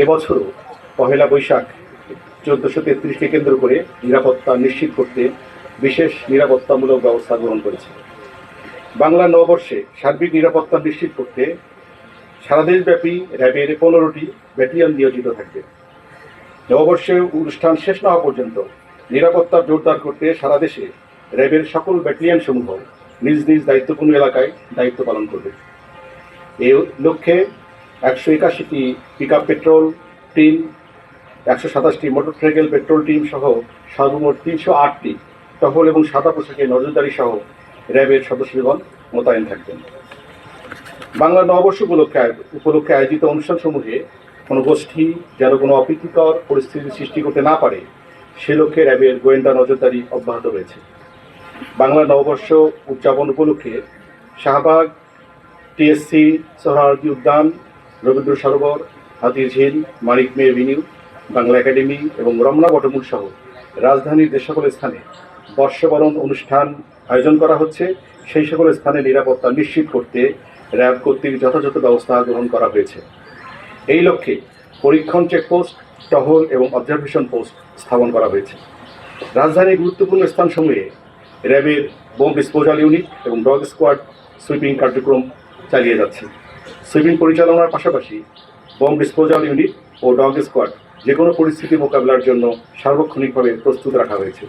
এবছরও পহেলা বৈশাখ 1433কে কেন্দ্র করে নিরাপত্তা নিশ্চিত করতে বিশেষ নিরাপত্তামূলক ব্যবস্থা গ্রহণ করেছে। বাংলা নববর্ষে সার্বিক নিরাপত্তা নিশ্চিত করতে সারা দেশব্যাপী র্যাবের 15টি ব্যাটালিয়ন নিয়োজিত থাকবে। নববর্ষে অনুষ্ঠান শেষ না হওয়া পর্যন্ত নিরাপত্তা জোরদার করতে সারা দেশে র্যাবের সকল ব্যাটালিয়ন সমূহ নিজ নিজ দায়িত্বপূর্ণ এলাকায় দায়িত্ব পালন করবে। এই লক্ষ্যে 181টি পিকআপ পেট্রোল টিম, 127টি মোটরসাইকেল পেট্রোল টিম সহ সর্বমোট 308টি টহল এবং সাদা পোশাকে নজরদারি সহ র্যাবের সদস্যগণ মোতায়েন থাকবেন। বাংলা নববর্ষ উপলক্ষে আয়োজিত অনুষ্ঠানসমূহে কোনো গোষ্ঠী যেন কোনো অপ্রীতিকর পরিস্থিতি সৃষ্টি করতে না পারে সে লক্ষ্যে র্যাবের গোয়েন্দা নজরদারি অব্যাহত রয়েছে। বাংলা নববর্ষ উদযাপন উপলক্ষে শাহবাগ, টিএসসি, সোহরাওয়ার্দী উদ্যান, রবীন্দ্র সরোবর, হাতির ঝিল, মানিক মে এভিনিউ, বাংলা একাডেমি এবং রমনা বটমূল সহ রাজধানীর যে সকল স্থানে বর্ষবরণ অনুষ্ঠান আয়োজন করা হচ্ছে সেই সকল স্থানে নিরাপত্তা নিশ্চিত করতে র্যাব কর্তৃক যথাযথ ব্যবস্থা গ্রহণ করা হয়েছে। এই লক্ষ্যে পরীক্ষণ চেকপোস্ট, টহল এবং অবজারভেশন পোস্ট স্থাপন করা হয়েছে। রাজধানীর গুরুত্বপূর্ণ স্থানসমূহে র্যাবের বোম ডিসপোজাল ইউনিট এবং ডগ স্কোয়াড সুইপিং কার্যক্রম চালিয়ে যাচ্ছে। সুইপিং পরিচালনার পাশাপাশি বোম ডিসপোজাল ইউনিট ও ডগ স্কোয়াড যে কোনো পরিস্থিতি মোকাবিলার জন্য সার্বক্ষণিকভাবে প্রস্তুত রাখা হয়েছে।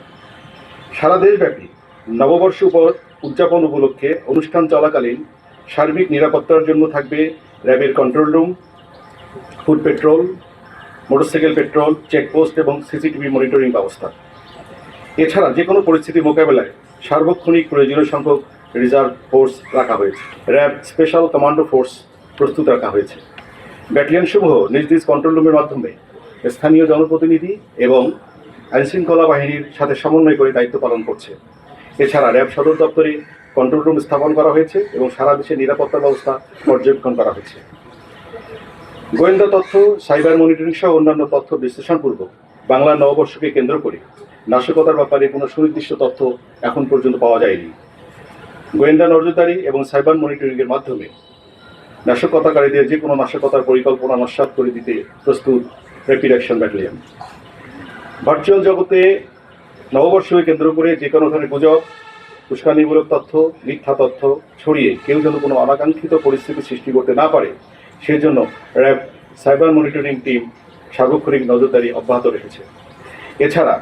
সারা দেশব্যাপী নববর্ষ উদযাপন উপলক্ষে অনুষ্ঠান চলাকালীন সার্বিক নিরাপত্তার জন্য থাকবে র্যাবের control room, food petrol, motorcycle petrol, checkpost এবং সিসিটিভি মনিটরিং ব্যবস্থা। এছাড়া যে কোনো পরিস্থিতি মোকাবেলায় সার্বক্ষণিক প্রয়োজনীয় সংখ্যক রিজার্ভ ফোর্স রাখা হয়েছে। র্যাব স্পেশাল কমান্ডো ফোর্স প্রস্তুত রাখা হয়েছে। ব্যাটালিয়নসমূহ নিজ নিজ কন্ট্রোল রুমের মাধ্যমে স্থানীয় জনপ্রতিনিধি এবং আইনশৃঙ্খলা বাহিনীর সাথে সমন্বয় করে দায়িত্ব পালন করছে। এছাড়া র্যাব সদর দপ্তরে কন্ট্রোল রুম স্থাপন করা হয়েছে এবং সারা দেশে নিরাপত্তা ব্যবস্থা পর্যবেক্ষণ করা হয়েছে। গোয়েন্দা তথ্য, সাইবার মনিটরিং সহ অন্যান্য তথ্য বিশ্লেষণপূর্বক বাংলা নববর্ষকে কেন্দ্র করে নাশকতার ব্যাপারে কোনো সুনির্দিষ্ট তথ্য এখন পর্যন্ত পাওয়া যায়নি। গোয়েন্দা নজরদারি এবং সাইবার মনিটরিংয়ের মাধ্যমে নাশকতাকারীদের যে কোনো নাশকতার পরিকল্পনা নস্যাৎ করে দিতে প্রস্তুত র্যাপিড অ্যাকশন ব্যাটালিয়ন। ভার্চুয়াল জগতে নববর্ষকে কেন্দ্র করে যে কোনো ধরনের গুজব, উস্কানিমূলক তথ্য, মিথ্যা তথ্য ছড়িয়ে কেউ যেন কোনো অনাকাঙ্ক্ষিত পরিস্থিতি সৃষ্টি করতে না পারে সেজন্য র্যাব সাইবার মনিটরিং টিম সার্বক্ষণিক নজরদারি অব্যাহত রেখেছে। এছাড়া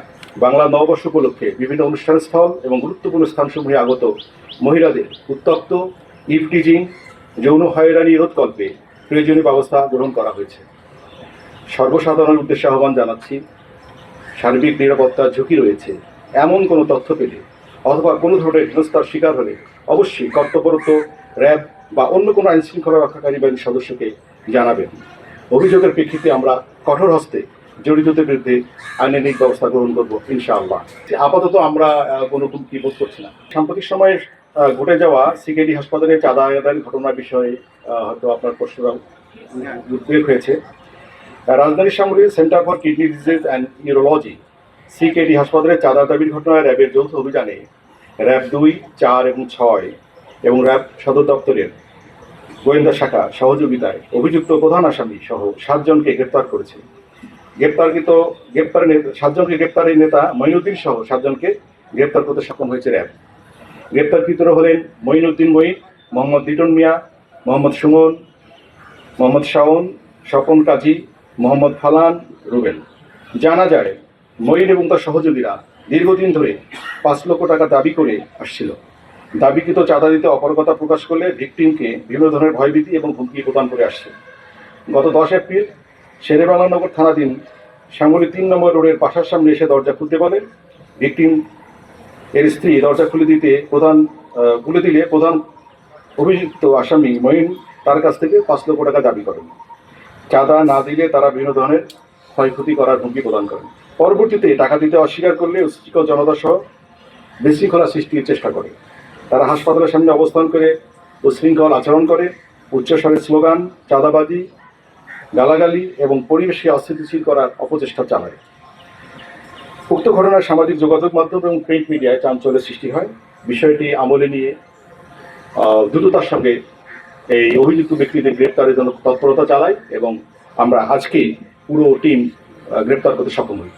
বাংলা নববর্ষ উপলক্ষে বিভিন্ন অনুষ্ঠানস্থল এবং গুরুত্বপূর্ণ স্থানসমূহে আগত মহিলাদের উত্তপ্ত, ইভটিজিং, যৌন হয়রানি রোধকল্পে প্রয়োজনীয় ব্যবস্থা গ্রহণ করা হয়েছে। সর্বসাধারণের উদ্দেশ্যে আহ্বান জানাচ্ছি, সার্বিক নিরাপত্তার ঝুঁকি রয়েছে এমন কোনো তথ্য পেলে অথবা কোনো ধরনের হেনস্থার শিকার হলে অবশ্যই কর্তব্যরত র্যাব বা অন্য কোনো আইনশৃঙ্খলা রক্ষাকারী বাহিনীর সদস্যকে জানাবেন। অভিযোগের প্রেক্ষিতে আমরা কঠোর হস্তে জড়িতদের বিরুদ্ধে আইনানুগ ব্যবস্থা গ্রহণ করব ইনশাআল্লাহ। আপাতত আমরা কোনো হুমকি বোধ করছি না। সাম্প্রতিক সময়ে ঘটে যাওয়া সিকেডি হাসপাতালে চাঁদা আদায়ের ঘটনার বিষয়ে হয়তো আপনার প্রশ্নটা উদ্বেগ হয়েছে। রাজধানীর সামনে centre for kidney disease and neurology CKD হাসপাতালে চাঁদা দাবির ঘটনায় র্যাবের যৌথ অভিযানে র্যাব 2, 4 এবং 6 এবং র্যাব সদর দপ্তরের গোয়েন্দা শাখা সহযোগিতায় অভিযুক্ত প্রধান আসামি সহ 7 জনকে গ্রেপ্তার করেছে। 7 জনকে গ্রেপ্তারের নেতা মঈনুদ্দিন সহ 7 জনকে গ্রেপ্তার করতে সক্ষম হয়েছে র্যাব। গ্রেপ্তারকৃতরা হলেন মঈনুদ্দিন মঈন, মোহাম্মদ লিটন মিয়া, মোহাম্মদ সুমন, মোহাম্মদ শাওন, স্বপন কাজী, মোহাম্মদ ফালান, রুবেল। জানা যায় মঈন এবং তার সহযোগীরা দীর্ঘদিন ধরে 5 লক্ষ টাকা দাবি করে আসছিল। দাবিকৃত চাঁদা দিতে অপারগতা প্রকাশ করলে ভিকটিমকে বিভিন্ন ধরনের ভয়ভীতি এবং হুমকি প্রদান করে আসছে। গত 10 এপ্রিল শেরেবাংলানগর থানাধীন শ্যামলী 3 নম্বর রোডের বাসার সামনে এসে দরজা খুলতে বলে। ভিকটিম এর স্ত্রী দরজা খুলে দিলে প্রধান অভিযুক্ত আসামি মঈন তার কাছ থেকে 5 লক্ষ টাকা দাবি করেন। চাঁদা না দিলে তারা বিভিন্ন ধরনের ক্ষয়ক্ষতি করার হুমকি প্রদান করেন। পরবর্তীতে টাকা দিতে অস্বীকার করলে উচ্ছৃঙ্খল জনতা সহ বিশৃঙ্খলা সৃষ্টির চেষ্টা করে। তারা হাসপাতালের সামনে অবস্থান করে উচ্ছৃঙ্খল আচরণ করে, উচ্চস্বরে স্লোগান, চাঁদাবাজি, গালাগালি এবং পরিবেশকে অস্থিতিশীল করার অপচেষ্টা চালায়। উক্ত ঘটনায় সামাজিক যোগাযোগ মাধ্যম এবং প্রিন্ট মিডিয়ায় চাঞ্চল্যের সৃষ্টি হয়। বিষয়টি আমলে নিয়ে দ্রুততার সঙ্গে এই অভিযুক্ত ব্যক্তিদের গ্রেপ্তারের জন্য তৎপরতা চালায় এবং আমরা আজকে পুরো টিম গ্রেপ্তার করতে সক্ষম হই।